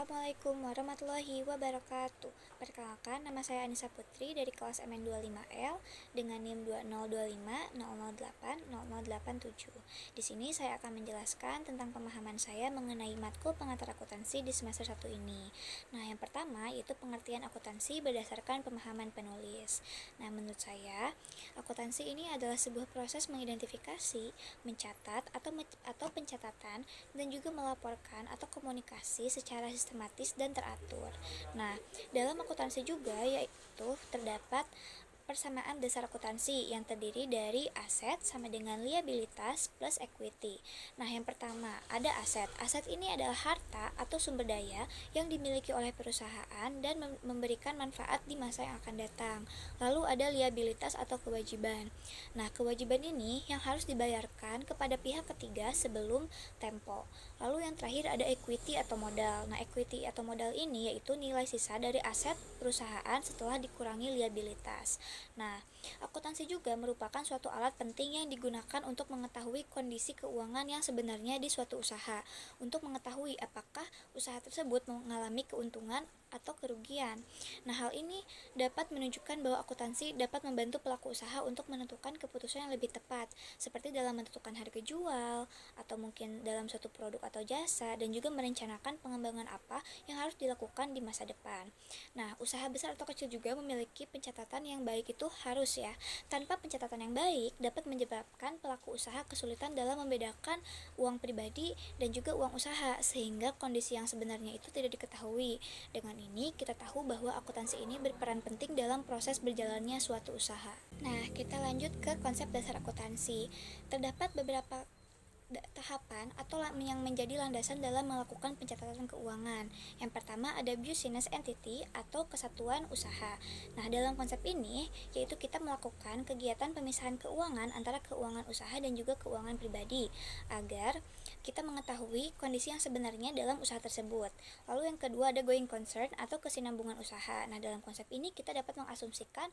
Assalamualaikum warahmatullahi wabarakatuh. Perkenalkan, nama saya Anissa Putri dari kelas MN25L dengan NIM 20250080087. Di sini saya akan menjelaskan tentang pemahaman saya mengenai matkul pengantar akuntansi di semester 1 ini. Nah, yang pertama yaitu pengertian akuntansi berdasarkan pemahaman penulis. Nah, menurut saya, akuntansi ini adalah sebuah proses mengidentifikasi, mencatat atau pencatatan dan juga melaporkan atau komunikasi secara sistematis dan teratur. Nah, dalam akuntansi juga yaitu terdapat persamaan dasar akuntansi yang terdiri dari aset sama dengan liabilitas plus equity. Nah, yang pertama ada aset. Aset ini adalah harta atau sumber daya yang dimiliki oleh perusahaan dan memberikan manfaat di masa yang akan datang. Lalu ada liabilitas atau kewajiban. Nah, kewajiban ini yang harus dibayarkan kepada pihak ketiga sebelum tempo. Lalu yang terakhir ada equity atau modal. Nah, equity atau modal ini yaitu nilai sisa dari aset perusahaan setelah dikurangi liabilitas. Nah, akuntansi juga merupakan suatu alat penting yang digunakan untuk mengetahui kondisi keuangan yang sebenarnya di suatu usaha, untuk mengetahui apakah usaha tersebut mengalami keuntungan atau kerugian. Nah, hal ini dapat menunjukkan bahwa akuntansi dapat membantu pelaku usaha untuk menentukan keputusan yang lebih tepat, seperti dalam menentukan harga jual, atau mungkin dalam suatu produk atau jasa, dan juga merencanakan pengembangan apa yang harus dilakukan di masa depan. Nah, usaha besar atau kecil juga memiliki pencatatan yang baik itu harus ya. Tanpa pencatatan yang baik dapat menyebabkan pelaku usaha kesulitan dalam membedakan uang pribadi dan juga uang usaha, sehingga kondisi yang sebenarnya itu tidak diketahui. Dengan ini kita tahu bahwa akuntansi ini berperan penting dalam proses berjalannya suatu usaha. Nah, kita lanjut ke konsep dasar akuntansi. Terdapat beberapa tahapan atau yang menjadi landasan dalam melakukan pencatatan keuangan. Yang pertama ada business entity atau kesatuan usaha. Nah, dalam konsep ini yaitu kita melakukan kegiatan pemisahan keuangan antara keuangan usaha dan juga keuangan pribadi agar kita mengetahui kondisi yang sebenarnya dalam usaha tersebut. Lalu yang kedua ada going concern atau kesinambungan usaha. Nah, dalam konsep ini kita dapat mengasumsikan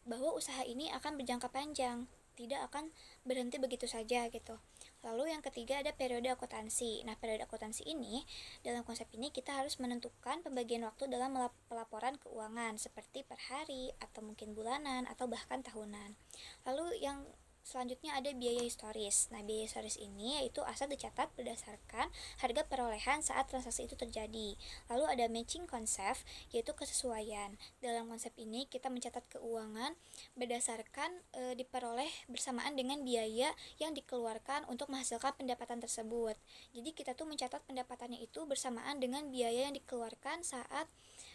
bahwa usaha ini akan berjangka panjang, tidak akan berhenti begitu saja gitu. Lalu yang ketiga ada periode akuntansi. Nah, periode akuntansi ini dalam konsep ini kita harus menentukan pembagian waktu dalam pelaporan keuangan seperti per hari atau mungkin bulanan atau bahkan tahunan. Lalu yang selanjutnya ada biaya historis. Nah, biaya historis ini yaitu aset dicatat berdasarkan harga perolehan saat transaksi itu terjadi. Lalu ada matching concept, yaitu kesesuaian. Dalam konsep ini kita mencatat keuangan berdasarkan diperoleh bersamaan dengan biaya yang dikeluarkan untuk menghasilkan pendapatan tersebut. Jadi kita tuh mencatat pendapatannya itu bersamaan dengan biaya yang dikeluarkan saat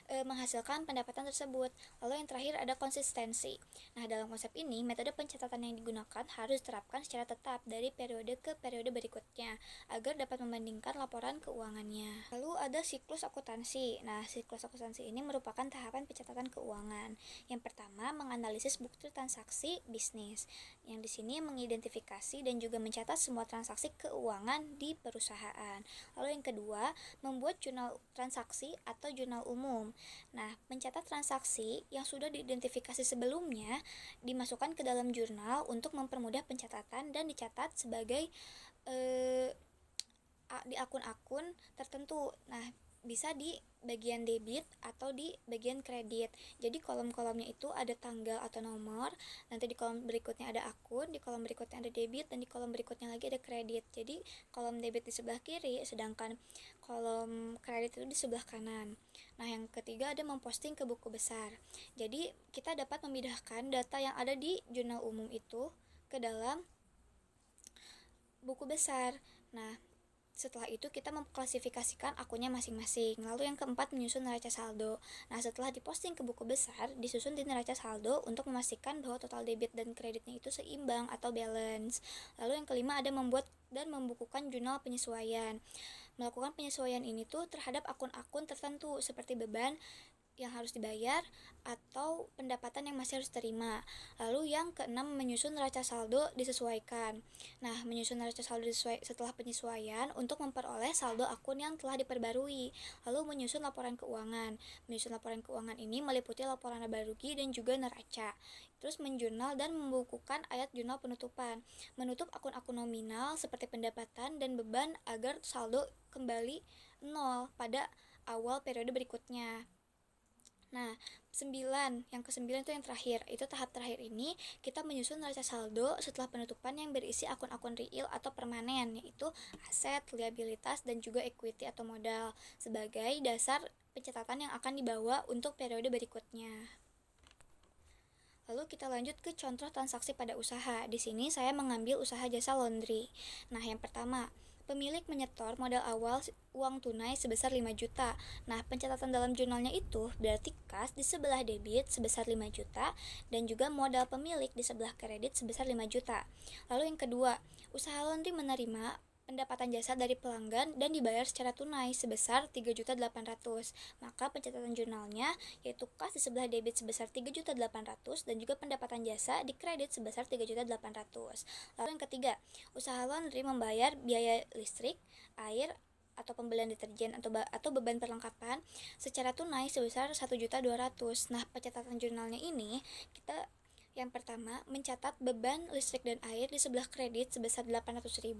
menghasilkan pendapatan tersebut. Lalu yang terakhir ada konsistensi. Nah, dalam konsep ini metode pencatatan yang digunakan harus diterapkan secara tetap dari periode ke periode berikutnya agar dapat membandingkan laporan keuangannya. Lalu ada siklus akuntansi. Nah, siklus akuntansi ini merupakan tahapan pencatatan keuangan. Yang pertama, menganalisis bukti transaksi bisnis. Yang di sini mengidentifikasi dan juga mencatat semua transaksi keuangan di perusahaan. Lalu yang kedua, membuat jurnal transaksi atau jurnal umum. Nah, mencatat transaksi yang sudah diidentifikasi sebelumnya dimasukkan ke dalam jurnal untuk mempermudah pencatatan dan dicatat sebagai di akun-akun tertentu. Nah, bisa di bagian debit atau di bagian kredit. Jadi kolom-kolomnya itu ada tanggal atau nomor, nanti di kolom berikutnya ada akun, di kolom berikutnya ada debit, dan di kolom berikutnya lagi ada kredit. Jadi kolom debit di sebelah kiri, sedangkan kolom kredit itu di sebelah kanan. Nah, yang ketiga ada memposting ke buku besar. Jadi kita dapat memindahkan data yang ada di jurnal umum itu ke dalam buku besar. Nah, setelah itu kita mengklasifikasikan akunnya masing-masing. Lalu yang keempat menyusun neraca saldo. Nah, setelah diposting ke buku besar, disusun di neraca saldo untuk memastikan bahwa total debit dan kreditnya itu seimbang atau balance. Lalu yang kelima ada membuat dan membukukan jurnal penyesuaian. Melakukan penyesuaian ini tuh terhadap akun-akun tertentu seperti beban yang harus dibayar atau pendapatan yang masih harus terima. Lalu yang keenam menyusun neraca saldo disesuaikan. Nah, menyusun neraca saldo setelah penyesuaian untuk memperoleh saldo akun yang telah diperbarui. Lalu menyusun laporan keuangan. Menyusun laporan keuangan ini meliputi laporan laba rugi dan juga neraca. Terus menjurnal dan membukukan ayat jurnal penutupan. Menutup akun-akun nominal seperti pendapatan dan beban agar saldo kembali nol pada awal periode berikutnya. Nah, yang ke-9 itu yang terakhir. Itu tahap terakhir ini kita menyusun neraca saldo setelah penutupan yang berisi akun-akun real atau permanen, yaitu aset, liabilitas, dan juga equity atau modal sebagai dasar pencatatan yang akan dibawa untuk periode berikutnya. Lalu kita lanjut ke contoh transaksi pada usaha. Di sini saya mengambil usaha jasa laundry. Nah, yang pertama, pemilik menyetor modal awal uang tunai sebesar 5 juta. Nah, pencatatan dalam jurnalnya itu berarti kas di sebelah debit sebesar 5 juta dan juga modal pemilik di sebelah kredit sebesar 5 juta. Lalu yang kedua, usaha laundry menerima pendapatan jasa dari pelanggan dan dibayar secara tunai sebesar 3.800.000. Maka pencatatan jurnalnya yaitu kas di sebelah debit sebesar 3.800.000 dan juga pendapatan jasa di kredit sebesar 3.800.000. Lalu yang ketiga, usaha laundry membayar biaya listrik, air, atau pembelian deterjen atau beban perlengkapan secara tunai sebesar 1.200.000. Nah, pencatatan jurnalnya ini kita yang pertama, mencatat beban listrik dan air di sebelah kredit sebesar 800.000,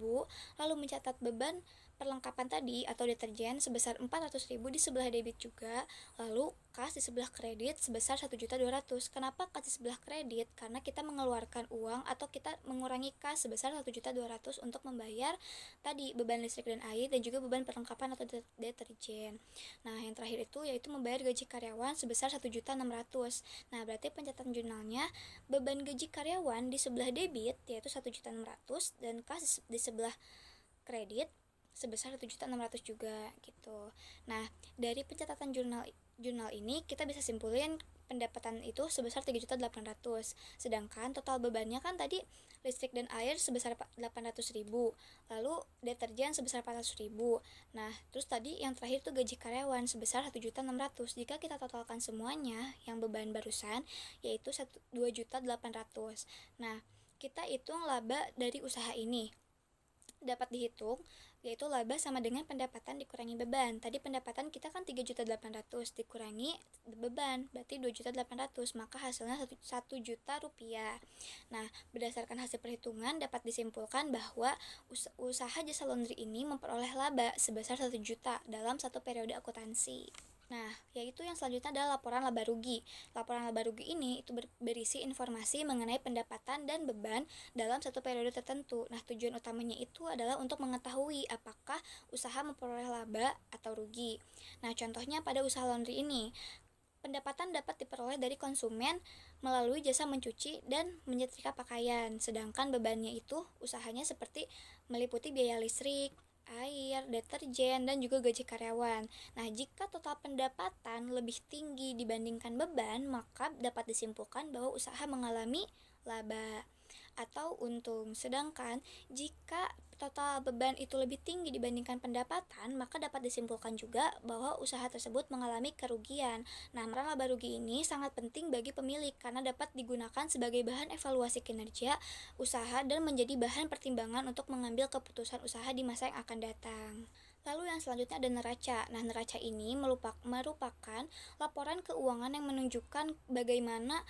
lalu mencatat beban perlengkapan tadi atau deterjen sebesar 400.000 di sebelah debit juga, lalu kas di sebelah kredit sebesar 1.200.000. Kenapa kas di sebelah kredit? Karena kita mengeluarkan uang atau kita mengurangi kas sebesar 1.200.000 untuk membayar tadi beban listrik dan air dan juga beban perlengkapan atau deterjen. Nah, yang terakhir itu yaitu membayar gaji karyawan sebesar 1.600.000. Nah, berarti pencatatan jurnalnya beban gaji karyawan di sebelah debit yaitu 1.600.000 dan kas di sebelah kredit sebesar 1.600.000 juga gitu. Nah, dari pencatatan jurnal ini kita bisa simpulin pendapatan itu sebesar 3.800.000. Sedangkan total bebannya kan tadi listrik dan air sebesar 800.000, lalu deterjen sebesar 400.000. Nah, terus tadi yang terakhir tuh gaji karyawan sebesar 1.600.000. Jika kita totalkan semuanya yang beban barusan yaitu 2.800.000. Nah, kita hitung laba dari usaha ini dapat dihitung, yaitu laba sama dengan pendapatan dikurangi beban. Tadi pendapatan kita kan 3.800.000 dikurangi beban, berarti 2.800.000, maka hasilnya 1 juta rupiah. Nah, berdasarkan hasil perhitungan dapat disimpulkan bahwa usaha jasa laundry ini memperoleh laba sebesar 1 juta dalam satu periode akuntansi. Nah, yaitu yang selanjutnya adalah laporan laba rugi. Laporan laba rugi ini itu berisi informasi mengenai pendapatan dan beban dalam satu periode tertentu. Nah, tujuan utamanya itu adalah untuk mengetahui apakah usaha memperoleh laba atau rugi. Nah, contohnya pada usaha laundry ini, pendapatan dapat diperoleh dari konsumen melalui jasa mencuci dan menyetrika pakaian. Sedangkan bebannya itu usahanya seperti meliputi biaya listrik, air, deterjen, dan juga gaji karyawan. Nah, jika total pendapatan lebih tinggi dibandingkan beban, maka dapat disimpulkan bahwa usaha mengalami laba atau untung. Sedangkan jika total beban itu lebih tinggi dibandingkan pendapatan, maka dapat disimpulkan juga bahwa usaha tersebut mengalami kerugian. Nah, laba rugi ini sangat penting bagi pemilik karena dapat digunakan sebagai bahan evaluasi kinerja usaha dan menjadi bahan pertimbangan untuk mengambil keputusan usaha di masa yang akan datang. Lalu yang selanjutnya ada neraca. Nah, neraca ini merupakan laporan keuangan yang menunjukkan bagaimana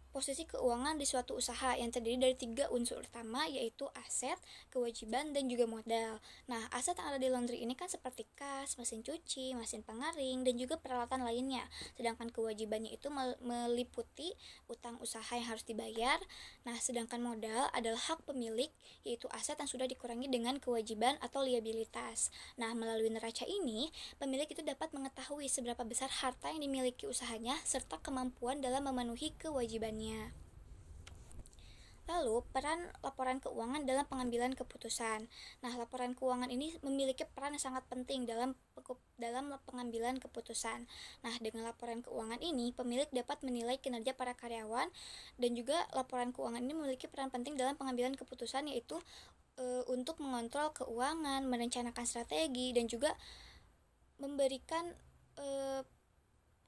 posisi keuangan di suatu usaha yang terdiri dari 3 unsur utama, yaitu aset, kewajiban, dan juga modal. Nah, aset yang ada di laundry ini kan seperti kas, mesin cuci, mesin pengaring, dan juga peralatan lainnya. Sedangkan kewajibannya itu meliputi utang usaha yang harus dibayar. Nah, sedangkan modal adalah hak pemilik, yaitu aset yang sudah dikurangi dengan kewajiban atau liabilitas. Nah, melalui neraca ini, pemilik itu dapat mengetahui seberapa besar harta yang dimiliki usahanya serta kemampuan dalam memenuhi kewajibannya. Lalu, peran laporan keuangan dalam pengambilan keputusan. Nah, laporan keuangan ini memiliki peran yang sangat penting dalam pengambilan keputusan. Nah, dengan laporan keuangan ini, pemilik dapat menilai kinerja para karyawan dan juga laporan keuangan ini memiliki peran penting dalam pengambilan keputusan, yaitu untuk mengontrol keuangan, merencanakan strategi, dan juga memberikan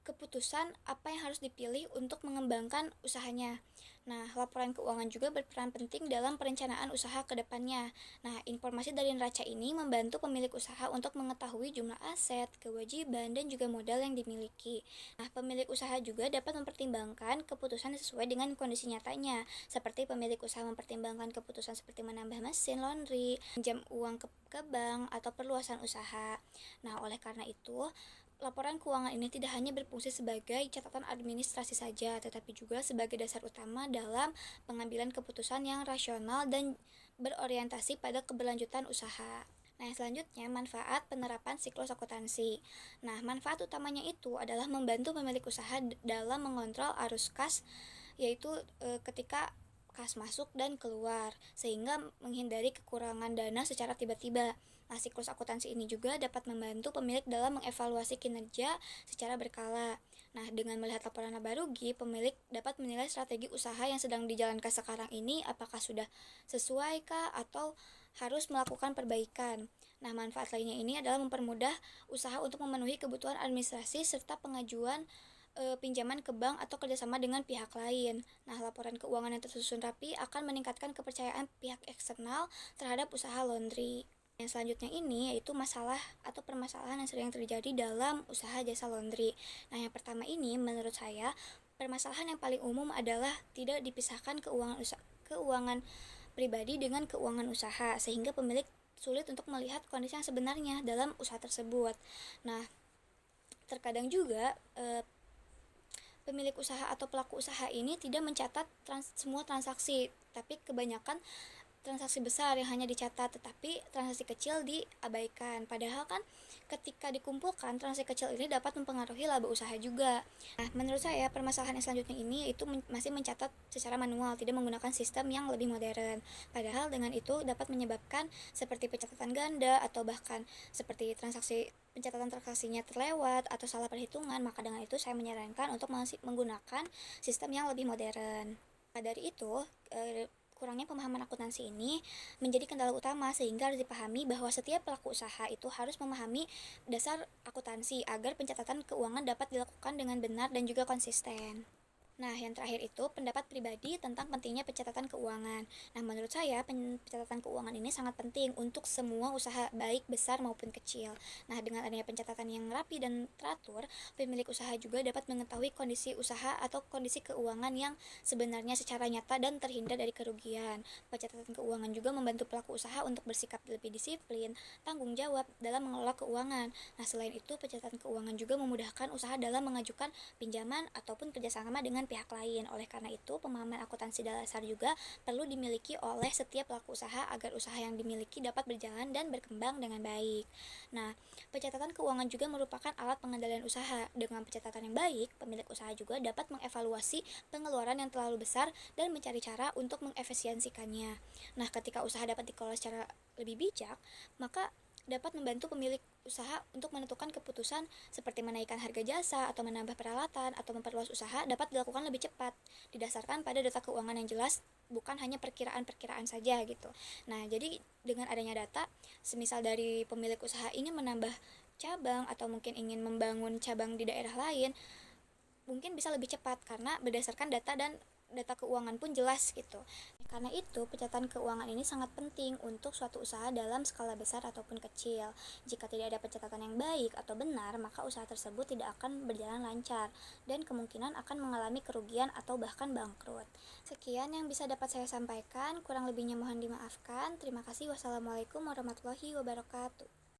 keputusan apa yang harus dipilih untuk mengembangkan usahanya. Nah, laporan keuangan juga berperan penting dalam perencanaan usaha ke depannya. Nah, informasi dari neraca ini membantu pemilik usaha untuk mengetahui jumlah aset, kewajiban, dan juga modal yang dimiliki. Nah, pemilik usaha juga dapat mempertimbangkan keputusan sesuai dengan kondisi nyatanya, seperti pemilik usaha mempertimbangkan keputusan seperti menambah mesin laundry, pinjam uang ke bank, atau perluasan usaha. Nah, oleh karena itu, Laporan keuangan ini tidak hanya berfungsi sebagai catatan administrasi saja, tetapi juga sebagai dasar utama dalam pengambilan keputusan yang rasional dan berorientasi pada keberlanjutan usaha. Nah, selanjutnya manfaat penerapan siklus akuntansi. Nah, manfaat utamanya itu adalah membantu pemilik usaha dalam mengontrol arus kas, yaitu ketika kas masuk dan keluar, sehingga menghindari kekurangan dana secara tiba-tiba. Nah, siklus akuntansi ini juga dapat membantu pemilik dalam mengevaluasi kinerja secara berkala. Nah, dengan melihat laporan laba rugi, pemilik dapat menilai strategi usaha yang sedang dijalankan sekarang ini apakah sudah sesuai kah atau harus melakukan perbaikan. Nah, manfaat lainnya ini adalah mempermudah usaha untuk memenuhi kebutuhan administrasi serta pengajuan pinjaman ke bank atau kerjasama dengan pihak lain. Nah, laporan keuangan yang tersusun rapi akan meningkatkan kepercayaan pihak eksternal terhadap usaha laundry. Yang selanjutnya ini yaitu masalah atau permasalahan yang sering terjadi dalam usaha jasa laundry. Nah, yang pertama ini menurut saya permasalahan yang paling umum adalah tidak dipisahkan keuangan pribadi dengan keuangan usaha, sehingga pemilik sulit untuk melihat kondisi yang sebenarnya dalam usaha tersebut. Nah, terkadang juga pemilik usaha atau pelaku usaha ini tidak mencatat semua transaksi, tapi kebanyakan transaksi besar yang hanya dicatat, tetapi transaksi kecil diabaikan. Padahal kan ketika dikumpulkan, transaksi kecil ini dapat mempengaruhi laba usaha juga. Nah, menurut saya permasalahan yang selanjutnya ini itu masih mencatat secara manual, tidak menggunakan sistem yang lebih modern. Padahal dengan itu dapat menyebabkan seperti pencatatan ganda atau bahkan seperti pencatatan transaksinya terlewat atau salah perhitungan. Maka dengan itu saya menyarankan untuk menggunakan sistem yang lebih modern. Nah, dari itu kurangnya pemahaman akuntansi ini menjadi kendala utama, sehingga harus dipahami bahwa setiap pelaku usaha itu harus memahami dasar akuntansi agar pencatatan keuangan dapat dilakukan dengan benar dan juga konsisten. Nah, yang terakhir itu pendapat pribadi tentang pentingnya pencatatan keuangan. Nah, menurut saya pencatatan keuangan ini sangat penting untuk semua usaha baik besar maupun kecil. Nah, dengan adanya pencatatan yang rapi dan teratur, pemilik usaha juga dapat mengetahui kondisi usaha atau kondisi keuangan yang sebenarnya secara nyata dan terhindar dari kerugian. Pencatatan keuangan juga membantu pelaku usaha untuk bersikap lebih disiplin, tanggung jawab dalam mengelola keuangan. Nah, selain itu pencatatan keuangan juga memudahkan usaha dalam mengajukan pinjaman ataupun kerjasama dengan pihak lain. Oleh karena itu, pemahaman akuntansi dasar juga perlu dimiliki oleh setiap pelaku usaha agar usaha yang dimiliki dapat berjalan dan berkembang dengan baik. Nah, pencatatan keuangan juga merupakan alat pengendalian usaha. Dengan pencatatan yang baik, pemilik usaha juga dapat mengevaluasi pengeluaran yang terlalu besar dan mencari cara untuk mengefisiensikannya. Nah, ketika usaha dapat dikelola secara lebih bijak, maka dapat membantu pemilik usaha untuk menentukan keputusan seperti menaikkan harga jasa atau menambah peralatan atau memperluas usaha dapat dilakukan lebih cepat, didasarkan pada data keuangan yang jelas, bukan hanya perkiraan-perkiraan saja gitu. Nah, jadi dengan adanya data, semisal dari pemilik usaha ingin menambah cabang atau mungkin ingin membangun cabang di daerah lain, mungkin bisa lebih cepat karena berdasarkan data keuangan pun jelas gitu. Karena itu, pencatatan keuangan ini sangat penting untuk suatu usaha dalam skala besar ataupun kecil. Jika tidak ada pencatatan yang baik atau benar, maka usaha tersebut tidak akan berjalan lancar dan kemungkinan akan mengalami kerugian atau bahkan bangkrut. Sekian yang bisa dapat saya sampaikan, kurang lebihnya mohon dimaafkan. Terima kasih. Wassalamualaikum warahmatullahi wabarakatuh.